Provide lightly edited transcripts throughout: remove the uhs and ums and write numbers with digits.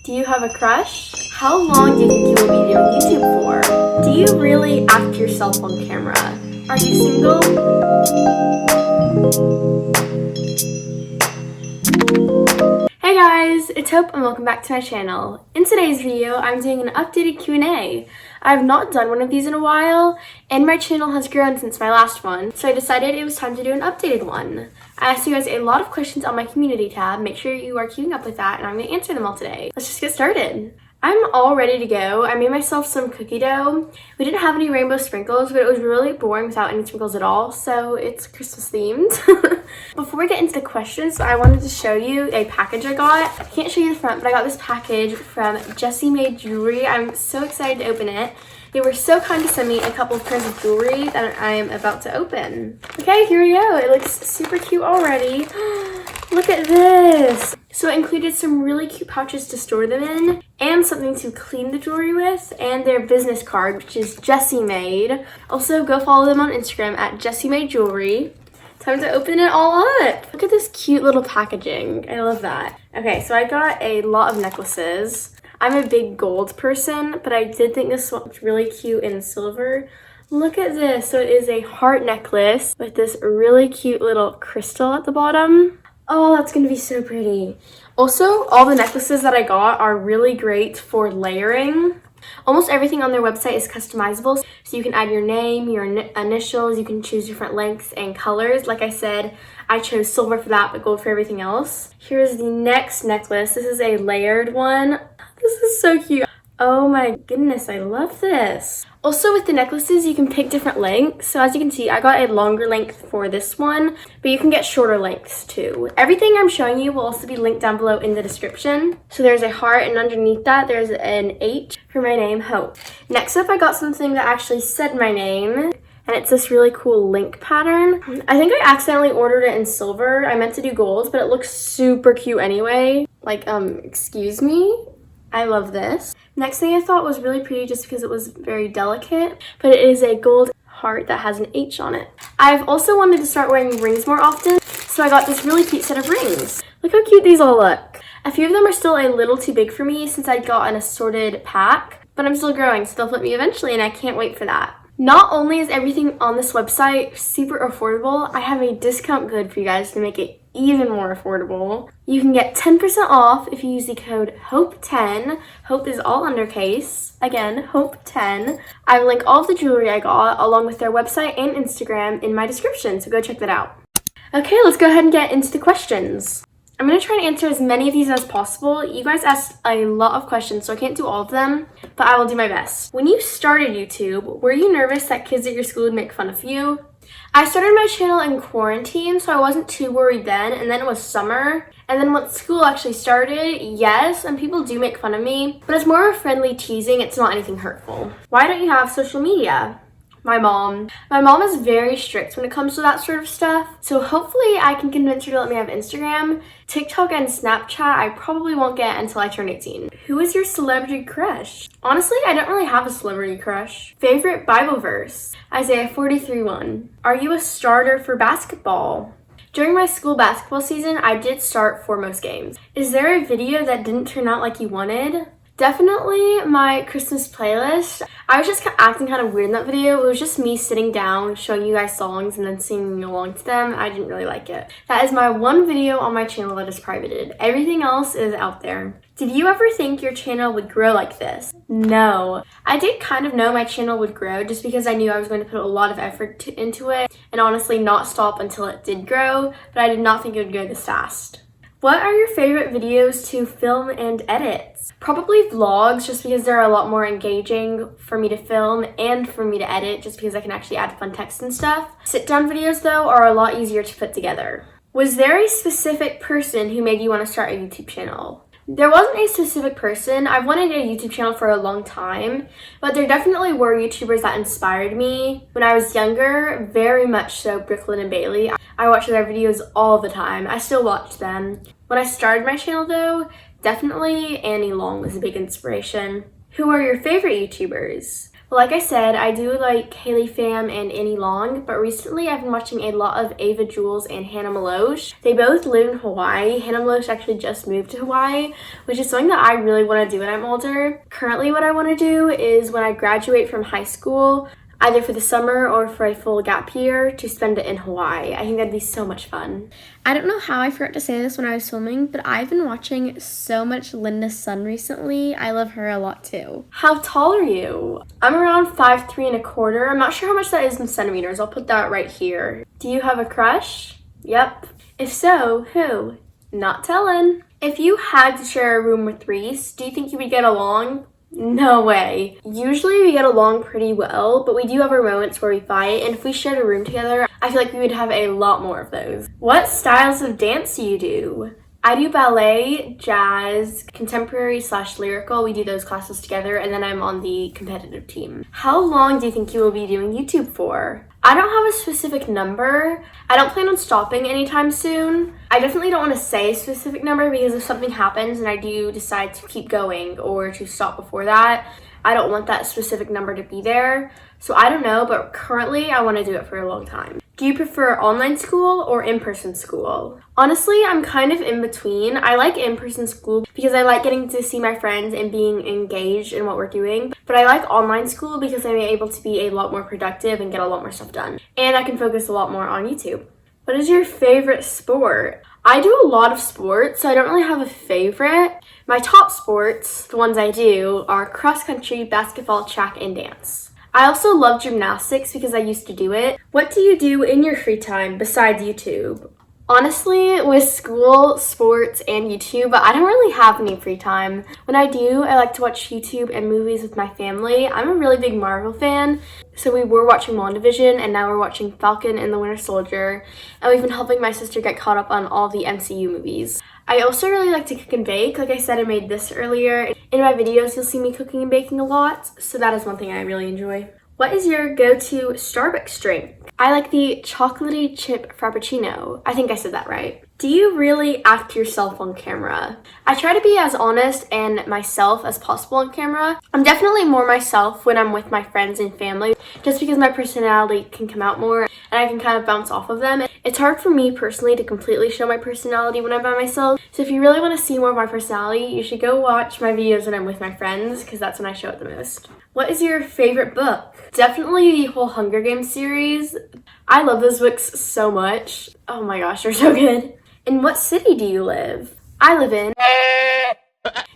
Do you have a crush? How long do you think you will be doing YouTube for? Do you really act yourself on camera? Are you single? Hey guys, it's Hope and welcome back to my channel. In today's video, I'm doing an updated Q&A. I've not done one of these in a while, and my channel has grown since my last one, so I decided it was time to do an updated one. I asked you guys a lot of questions on my community tab. Make sure you are keeping up with that, and I'm going to answer them all today. Let's just get started. I'm all ready to go. I made myself some cookie dough. We didn't have any rainbow sprinkles, but it was really boring without any sprinkles at all, so it's Christmas themed. Before we get into the questions, I wanted to show you a package I got. I can't show you the front, but I got this package from Jessemade Jewelry. I'm so excited to open it. They were so kind to send me a couple of pairs of jewelry that I am about to open. Okay, here we go. It looks super cute already. Look at this. So it included some really cute pouches to store them in, and something to clean the jewelry with, and their business card, which is Jessemade. Also, go follow them on Instagram at Jessemade Jewelry. Time to open it all up. Look at this cute little packaging. I love that. Okay, so I got a lot of necklaces. I'm a big gold person, but I did think this one was really cute in silver. Look at this. So it is a heart necklace with this really cute little crystal at the bottom. Oh, that's gonna be so pretty. Also, all the necklaces that I got are really great for layering. Almost everything on their website is customizable, so you can add your name, your initials, you can choose different lengths and colors. Like I said, I chose silver for that, but gold for everything else. Here's the next necklace. This is a layered one. This is so cute. Oh my goodness, I love this. Also with the necklaces, you can pick different lengths. So as you can see, I got a longer length for this one, but you can get shorter lengths too. Everything I'm showing you will also be linked down below in the description. So there's a heart, and underneath that there's an H for my name, Hope. Next up, I got something that actually said my name, and it's this really cool link pattern. I think I accidentally ordered it in silver. I meant to do gold, but it looks super cute anyway. Like, excuse me? I love this. Next thing I thought was really pretty just because it was very delicate, but it is a gold heart that has an H on it. I've also wanted to start wearing rings more often, so I got this really cute set of rings. Look how cute these all look. A few of them are still a little too big for me since I got an assorted pack, but I'm still growing, so they'll fit me eventually, and I can't wait for that. Not only is everything on this website super affordable, I have a discount code for you guys to make it even more affordable. You can get 10% off if you use the code HOPE10. Hope is all undercase. Again, HOPE10. I will link all of the jewelry I got along with their website and Instagram in my description, so go check that out. Okay, let's go ahead and get into the questions. I'm going to try and answer as many of these as possible. You guys asked a lot of questions, so I can't do all of them, but I will do my best. When you started YouTube, were you nervous that kids at your school would make fun of you? I started my channel in quarantine, so I wasn't too worried then, and then it was summer. And then once school actually started, yes, and people do make fun of me, but it's more of a friendly teasing, it's not anything hurtful. Why don't you have social media? My mom is very strict when it comes to that sort of stuff, so hopefully I can convince her to let me have Instagram. TikTok and Snapchat I probably won't get until I turn 18. Who is your celebrity crush? Honestly, I don't really have a celebrity crush. Favorite Bible verse? Isaiah 43:1. Are you a starter for basketball? During my school basketball season, I did start for most games. Is there a video that didn't turn out like you wanted? Definitely my Christmas playlist. I was just acting kind of weird in that video. It was just me sitting down, showing you guys songs, and then singing along to them. I didn't really like it. That is my one video on my channel that is privated. Everything else is out there. Did you ever think your channel would grow like this? No. I did kind of know my channel would grow just because I knew I was going to put a lot of effort into it and honestly not stop until it did grow, but I did not think it would go this fast. What are your favorite videos to film and edit? Probably vlogs, just because they're a lot more engaging for me to film and for me to edit, just because I can actually add fun text and stuff. Sit-down videos, though, are a lot easier to put together. Was there a specific person who made you want to start a YouTube channel? There wasn't a specific person. I've wanted a YouTube channel for a long time, but there definitely were YouTubers that inspired me. When I was younger, very much so Brooklyn and Bailey. I watched their videos all the time. I still watch them. When I started my channel though, definitely Annie Long was a big inspiration. Who are your favorite YouTubers? Well, like I said, I do like Hayley Pham and Annie Long, but recently I've been watching a lot of Ava Jules and Hannah Maloche. They both live in Hawaii. Hannah Maloche actually just moved to Hawaii, which is something that I really want to do when I'm older. Currently, what I want to do is when I graduate from high school, either for the summer or for a full gap year, to spend it in Hawaii. I think that'd be so much fun. I don't know how I forgot to say this when I was filming, but I've been watching so much Linda Sun recently. I love her a lot too. How tall are you? I'm around 5'3¼ I'm not sure how much that is in centimeters. I'll put that right here. Do you have a crush? Yep. If so, who? Not telling. If you had to share a room with Reese, do you think you would get along? No way. Usually we get along pretty well, but we do have our moments where we fight, and if we shared a room together, I feel like we would have a lot more of those. What styles of dance do you do? I do ballet, jazz, contemporary/lyrical. We do those classes together, and then I'm on the competitive team. How long do you think you will be doing YouTube for? I don't have a specific number. I don't plan on stopping anytime soon. I definitely don't want to say a specific number because if something happens and I do decide to keep going or to stop before that, I don't want that specific number to be there. So I don't know, but currently I want to do it for a long time. Do you prefer online school or in-person school? Honestly, I'm kind of in between. I like in-person school because I like getting to see my friends and being engaged in what we're doing. But I like online school because I'm able to be a lot more productive and get a lot more stuff done. And I can focus a lot more on YouTube. What is your favorite sport? I do a lot of sports, so I don't really have a favorite. My top sports, the ones I do, are cross country, basketball, track, and dance. I also love gymnastics because I used to do it. What do you do in your free time besides YouTube? Honestly, with school, sports, and YouTube, I don't really have any free time. When I do, I like to watch YouTube and movies with my family. I'm a really big Marvel fan, so we were watching WandaVision, and now we're watching Falcon and the Winter Soldier, and we've been helping my sister get caught up on all the MCU movies. I also really like to cook and bake. Like I said, I made this earlier. In my videos, you'll see me cooking and baking a lot, so that is one thing I really enjoy. What is your go-to Starbucks drink? I like the chocolatey chip frappuccino. I think I said that right. Do you really act yourself on camera? I try to be as honest and myself as possible on camera. I'm definitely more myself when I'm with my friends and family, just because my personality can come out more and I can kind of bounce off of them. It's hard for me personally to completely show my personality when I'm by myself. So if you really want to see more of my personality, you should go watch my videos when I'm with my friends because that's when I show it the most. What is your favorite book? Definitely the whole Hunger Games series. I love those books so much. Oh my gosh, they're so good. In what city do you live? I live in...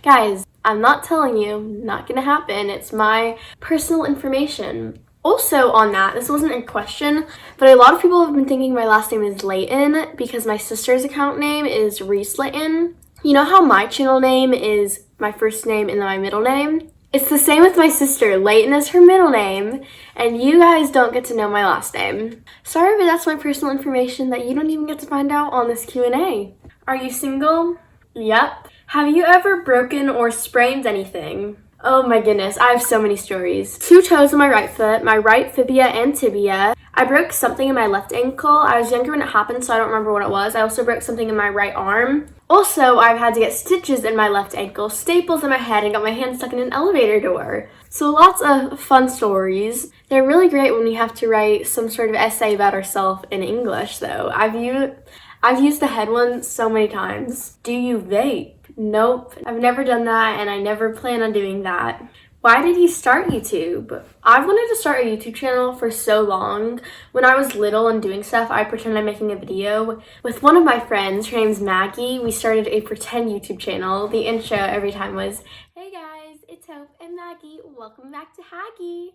Guys, I'm not telling you, not gonna happen. It's my personal information. Also on that, this wasn't a question, but a lot of people have been thinking my last name is Layton because my sister's account name is Reese Layton. You know how my channel name is my first name and then my middle name? It's the same with my sister. Layton is her middle name, and you guys don't get to know my last name. Sorry, but that's my personal information that you don't even get to find out on this Q&A. Are you single? Yep. Have you ever broken or sprained anything? Oh my goodness, I have so many stories. 2 toes on my right foot, my right fibia and tibia. I broke something in my left ankle. I was younger when it happened, so I don't remember what it was. I also broke something in my right arm. Also, I've had to get stitches in my left ankle, staples in my head, and got my hand stuck in an elevator door. So lots of fun stories. They're really great when we have to write some sort of essay about ourselves in English, though. I've used the head one so many times. Do you vape? Nope, I've never done that and I never plan on doing that. Why did you start YouTube? I've wanted to start a YouTube channel for so long. When I was little and doing stuff, I pretend I'm making a video. With one of my friends, her name's Maggie, we started a pretend YouTube channel. The intro every time was, "Hey guys, it's Hope and Maggie, welcome back to Haggy."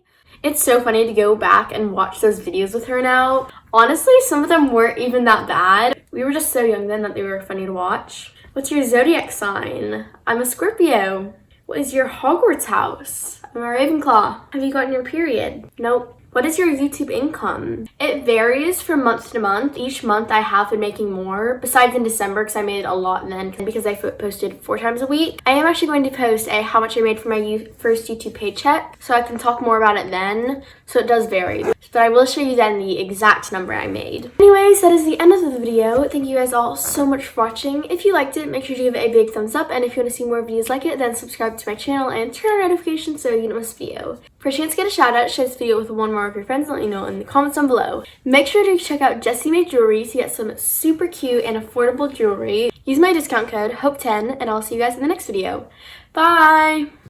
It's so funny to go back and watch those videos with her now. Honestly, some of them weren't even that bad. We were just so young then that they were funny to watch. What's your zodiac sign? I'm a Scorpio. What is your Hogwarts house? I'm a Ravenclaw. Have you gotten your period? Nope. What is your YouTube income? It varies from month to month. Each month I have been making more, besides in December because I made a lot then because I posted 4 times a week. I am actually going to post a how much I made for my first YouTube paycheck, so I can talk more about it then. So it does vary, but I will show you then the exact number I made. Anyways, that is the end of the video. Thank you guys all so much for watching. If you liked it, make sure to give it a big thumbs up, and if you want to see more videos like it, then subscribe to my channel and turn on notifications so you don't miss a video. For a chance to get a shout out, share this video with one more of your friends and let me know in the comments down below. Make sure to check out Jessemade jewelry to get some super cute and affordable jewelry. Use my discount code HOPE10 and I'll see you guys in the next video. Bye!